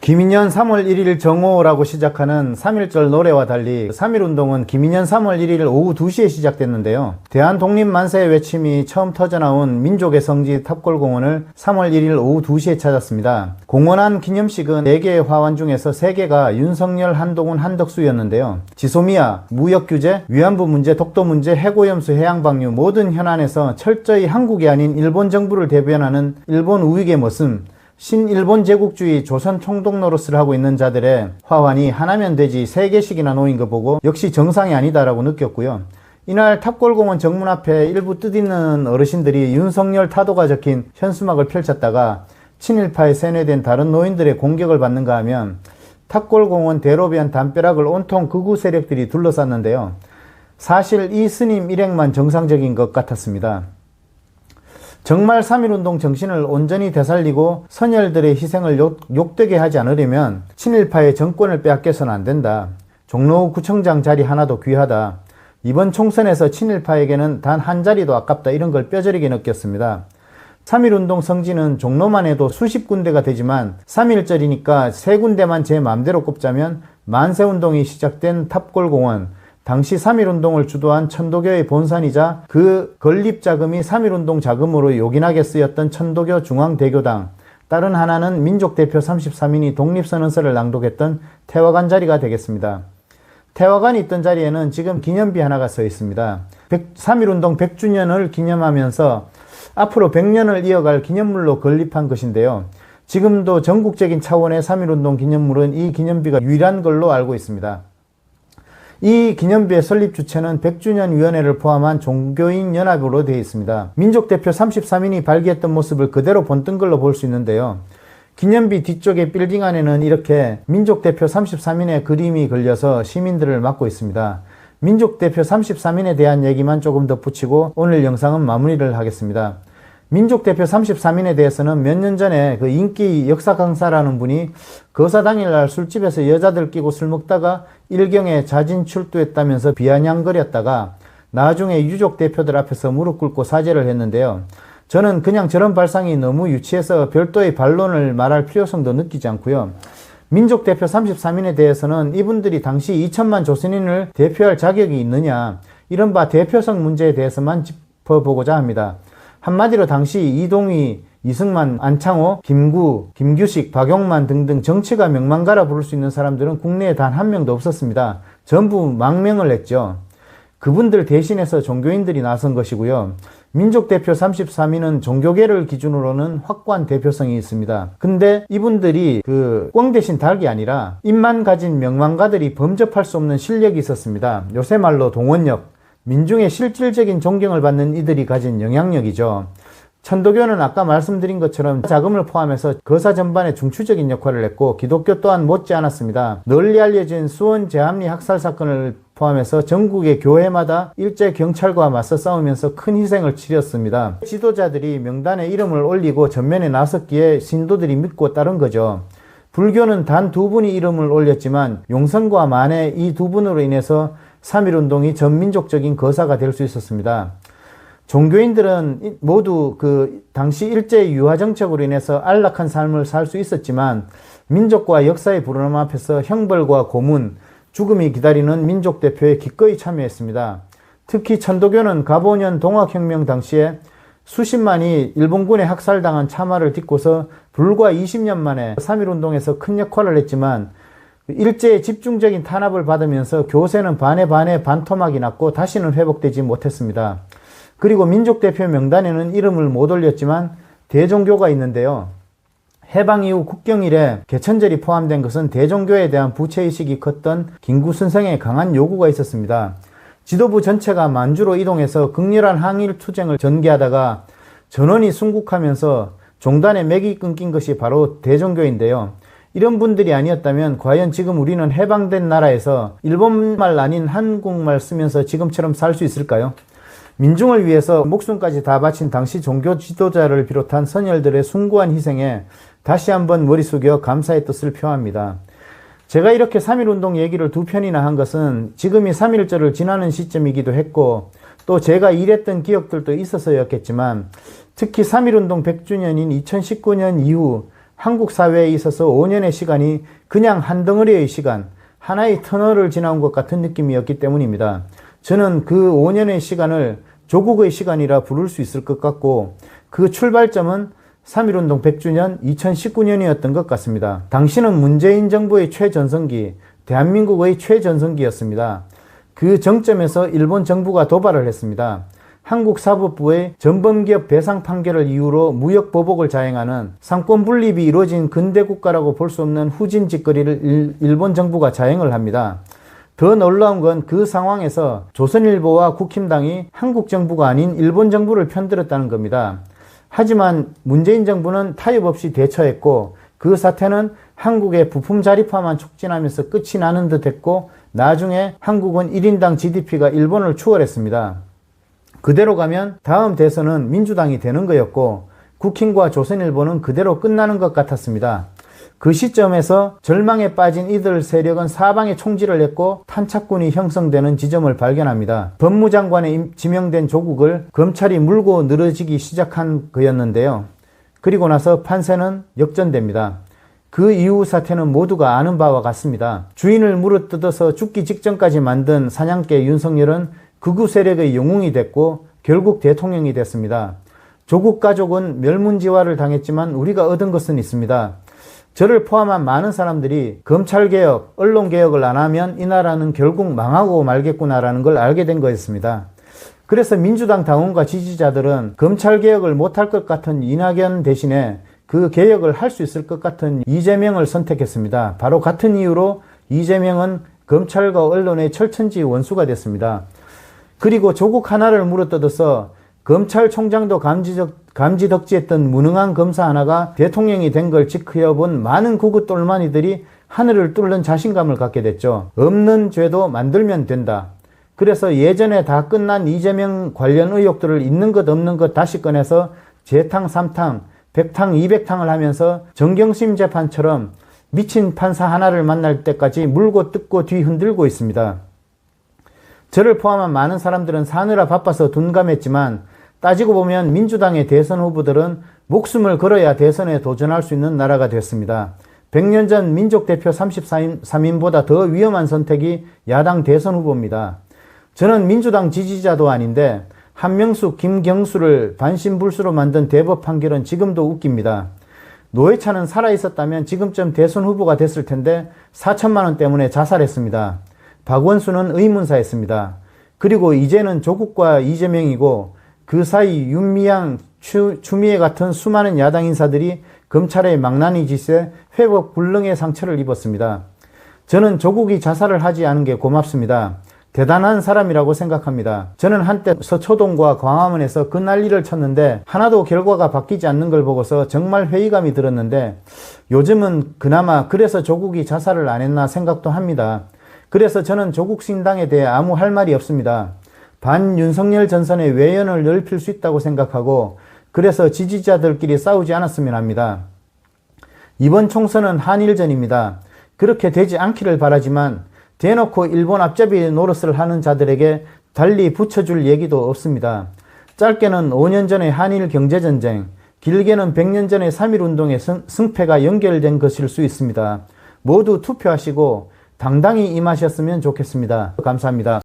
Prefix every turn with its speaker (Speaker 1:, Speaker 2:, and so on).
Speaker 1: 김인현 3월 1일 정오라고 시작하는 3.1절 노래와 달리 3.1운동은 김인현 3월 1일 오후 2시에 시작됐는데요. 대한독립만세의 외침이 처음 터져나온 민족의 성지 탑골공원을 3월 1일 오후 2시에 찾았습니다. 공헌한 기념식은 4개의 화환 중에서 3개가 윤석열, 한동훈, 한덕수였는데요. 지소미아, 무역규제, 위안부 문제, 독도 문제, 해고염수, 해양방류 모든 현안에서 철저히 한국이 아닌 일본 정부를 대변하는 일본 우익의 모습, 신일본 제국주의 조선 총독 노릇을 하고 있는 자들의 화환이 하나면 되지 3개씩이나 놓인 거 보고 역시 정상이 아니다라고 느꼈고요. 이날 탑골공원 정문 앞에 일부 뜻있는 어르신들이 윤석열 타도가 적힌 현수막을 펼쳤다가 친일파에 세뇌된 다른 노인들의 공격을 받는가 하면 탑골공원 대로변 담벼락을 온통 극우 세력들이 둘러쌌는데요. 사실 이 스님 일행만 정상적인 것 같았습니다. 정말 3.1운동 정신을 온전히 되살리고 선열들의 희생을 욕되게 하지 않으려면 친일파의 정권을 빼앗겨서는 안 된다. 종로 구청장 자리 하나도 귀하다. 이번 총선에서 친일파에게는 단 한 자리도 아깝다. 이런 걸 뼈저리게 느꼈습니다. 3.1운동 성지는 종로만 해도 수십 군데가 되지만 3.1절이니까 3군데만 제 마음대로 꼽자면 만세운동이 시작된 탑골공원, 당시 3.1운동을 주도한 천도교의 본산이자 그 건립자금이 3.1운동 자금으로 요긴하게 쓰였던 천도교 중앙대교당, 다른 하나는 민족대표 33인이 독립선언서를 낭독했던 태화관 자리가 되겠습니다. 태화관이 있던 자리에는 지금 기념비 하나가 서 있습니다. 3.1운동 100주년을 기념하면서 앞으로 100년을 이어갈 기념물로 건립한 것인데요. 지금도 전국적인 차원의 3.1운동 기념물은 이 기념비가 유일한 걸로 알고 있습니다. 이 기념비의 설립 주체는 100주년 위원회를 포함한 종교인 연합으로 되어 있습니다. 민족대표 33인이 발기했던 모습을 그대로 본뜬 걸로 볼 수 있는데요. 기념비 뒤쪽의 빌딩 안에는 이렇게 민족대표 33인의 그림이 걸려서 시민들을 막고 있습니다. 민족대표 33인에 대한 얘기만 조금 더 붙이고 오늘 영상은 마무리를 하겠습니다. 민족대표 33인에 대해서는 몇 년 전에 그 인기 역사 강사라는 분이 거사 당일날 술집에서 여자들 끼고 술 먹다가 일경에 자진 출두했다면서 비아냥거렸다가 나중에 유족 대표들 앞에서 무릎 꿇고 사죄를 했는데요. 저는 그냥 저런 발상이 너무 유치해서 별도의 반론을 말할 필요성도 느끼지 않고요. 민족대표 33인에 대해서는 이분들이 당시 2천만 조선인을 대표할 자격이 있느냐, 이른바 대표성 문제에 대해서만 짚어보고자 합니다. 한마디로 당시 이동휘, 이승만, 안창호, 김구, 김규식, 박용만 등등 정치가 명망가라 부를 수 있는 사람들은 국내에 단 한 명도 없었습니다. 전부 망명을 했죠. 그분들 대신해서 종교인들이 나선 것이고요. 민족대표 33인은 종교계를 기준으로는 확고한 대표성이 있습니다. 근데 이분들이 꽝 대신 닭이 아니라 입만 가진 명망가들이 범접할 수 없는 실력이 있었습니다. 요새 말로 동원력, 민중의 실질적인 존경을 받는 이들이 가진 영향력이죠. 천도교는 아까 말씀드린 것처럼 자금을 포함해서 거사 전반에 중추적인 역할을 했고 기독교 또한 못지 않았습니다. 널리 알려진 수원 제합리 학살 사건을 포함해서 전국의 교회마다 일제 경찰과 맞서 싸우면서 큰 희생을 치렀습니다. 지도자들이 명단에 이름을 올리고 전면에 나섰기에 신도들이 믿고 따른 거죠. 불교는 단 2분이 이름을 올렸지만 용선과 만해 이 2분으로 인해서 3.1운동이 전민족적인 거사가 될 수 있었습니다. 종교인들은 모두 당시 일제 유화 정책으로 인해서 안락한 삶을 살 수 있었지만 민족과 역사의 부르짖음 앞에서 형벌과 고문, 죽음이 기다리는 민족대표에 기꺼이 참여했습니다. 특히 천도교는 가보년 동학혁명 당시에 수십만이 일본군에 학살당한 참화를 딛고서 불과 20년 만에 3.1운동에서 큰 역할을 했지만 일제의 집중적인 탄압을 받으면서 교세는 반에 반토막이 났고 다시는 회복되지 못했습니다. 그리고 민족대표 명단에는 이름을 못 올렸지만 대종교가 있는데요. 해방 이후 국경 이래 개천절이 포함된 것은 대종교에 대한 부채의식이 컸던 김구순생의 강한 요구가 있었습니다. 지도부 전체가 만주로 이동해서 극렬한 항일 투쟁을 전개하다가 전원이 순국하면서 종단의 맥이 끊긴 것이 바로 대종교인데요. 이런 분들이 아니었다면 과연 지금 우리는 해방된 나라에서 일본말 아닌 한국말 쓰면서 지금처럼 살 수 있을까요? 민중을 위해서 목숨까지 다 바친 당시 종교 지도자를 비롯한 선열들의 숭고한 희생에 다시 한번 머리 숙여 감사의 뜻을 표합니다. 제가 이렇게 3.1운동 얘기를 2편이나 한 것은 지금이 3.1절을 지나는 시점이기도 했고 또 제가 일했던 기억들도 있어서였겠지만 특히 3.1운동 100주년인 2019년 이후 한국 사회에 있어서 5년의 시간이 그냥 한 덩어리의 시간, 하나의 터널을 지나온 것 같은 느낌이었기 때문입니다. 저는 그 5년의 시간을 조국의 시간이라 부를 수 있을 것 같고, 그 출발점은 3.1운동 100주년 2019년이었던 것 같습니다. 당시는 문재인 정부의 최전성기, 대한민국의 최전성기였습니다. 그 정점에서 일본 정부가 도발을 했습니다. 한국 사법부의 전범기업 배상 판결을 이유로 무역 보복을 자행하는 상권 분립이 이루어진 근대 국가라고 볼 수 없는 후진 짓거리를 일본 정부가 자행을 합니다. 더 놀라운 건 그 상황에서 조선일보와 국힘당이 한국 정부가 아닌 일본 정부를 편들었다는 겁니다. 하지만 문재인 정부는 타협 없이 대처했고, 그 사태는 한국의 부품 자립화만 촉진하면서 끝이 나는 듯 했고, 나중에 한국은 1인당 GDP가 일본을 추월했습니다. 그대로 가면 다음 대선은 민주당이 되는 거였고, 국힘과 조선일보는 그대로 끝나는 것 같았습니다. 그 시점에서 절망에 빠진 이들 세력은 사방에 총질을 했고 탄착군이 형성되는 지점을 발견합니다. 법무장관에 지명된 조국을 검찰이 물고 늘어지기 시작한 거였는데요. 그리고 나서 판세는 역전됩니다. 그 이후 사태는 모두가 아는 바와 같습니다. 주인을 물어뜯어서 죽기 직전까지 만든 사냥개 윤석열은 극우 세력의 영웅이 됐고 결국 대통령이 됐습니다. 조국 가족은 멸문지화를 당했지만 우리가 얻은 것은 있습니다. 저를 포함한 많은 사람들이 검찰개혁, 언론개혁을 안 하면 이 나라는 결국 망하고 말겠구나라는 걸 알게 된 거였습니다. 그래서 민주당 당원과 지지자들은 검찰개혁을 못할 것 같은 이낙연 대신에 그 개혁을 할 수 있을 것 같은 이재명을 선택했습니다. 바로 같은 이유로 이재명은 검찰과 언론의 철천지 원수가 됐습니다. 그리고 조국 하나를 물어뜯어서 검찰총장도 감지덕지했던 무능한 검사 하나가 대통령이 된 걸 지켜본 많은 구구 똘마니들이 하늘을 뚫는 자신감을 갖게 됐죠. 없는 죄도 만들면 된다. 그래서 예전에 다 끝난 이재명 관련 의혹들을 있는 것 없는 것 다시 꺼내서 재탕, 3탕, 100탕, 200탕을 하면서 정경심 재판처럼 미친 판사 하나를 만날 때까지 물고 뜯고 뒤 흔들고 있습니다. 저를 포함한 많은 사람들은 사느라 바빠서 둔감했지만 따지고 보면 민주당의 대선 후보들은 목숨을 걸어야 대선에 도전할 수 있는 나라가 됐습니다. 100년 전 민족대표 33인보다 더 위험한 선택이 야당 대선 후보입니다. 저는 민주당 지지자도 아닌데 한명숙, 김경수를 반신불수로 만든 대법 판결은 지금도 웃깁니다. 노회찬은 살아있었다면 지금쯤 대선 후보가 됐을 텐데 4천만 원 때문에 자살했습니다. 박원순은 의문사했습니다. 그리고 이제는 조국과 이재명이고 그 사이 윤미향, 추미애 같은 수많은 야당 인사들이 검찰의 망나니 짓에 회복 불능의 상처를 입었습니다. 저는 조국이 자살을 하지 않은 게 고맙습니다. 대단한 사람이라고 생각합니다. 저는 한때 서초동과 광화문에서 그 난리를 쳤는데 하나도 결과가 바뀌지 않는 걸 보고서 정말 회의감이 들었는데 요즘은 그나마 그래서 조국이 자살을 안 했나 생각도 합니다. 그래서 저는 조국 신당에 대해 아무 할 말이 없습니다. 반윤석열 전선의 외연을 넓힐 수 있다고 생각하고 그래서 지지자들끼리 싸우지 않았으면 합니다. 이번 총선은 한일전입니다. 그렇게 되지 않기를 바라지만 대놓고 일본 앞잡이 노릇을 하는 자들에게 달리 붙여줄 얘기도 없습니다. 짧게는 5년 전의 한일 경제전쟁, 길게는 100년 전의 3.1운동의 승패가 연결된 것일 수 있습니다. 모두 투표하시고 당당히 임하셨으면 좋겠습니다. 감사합니다.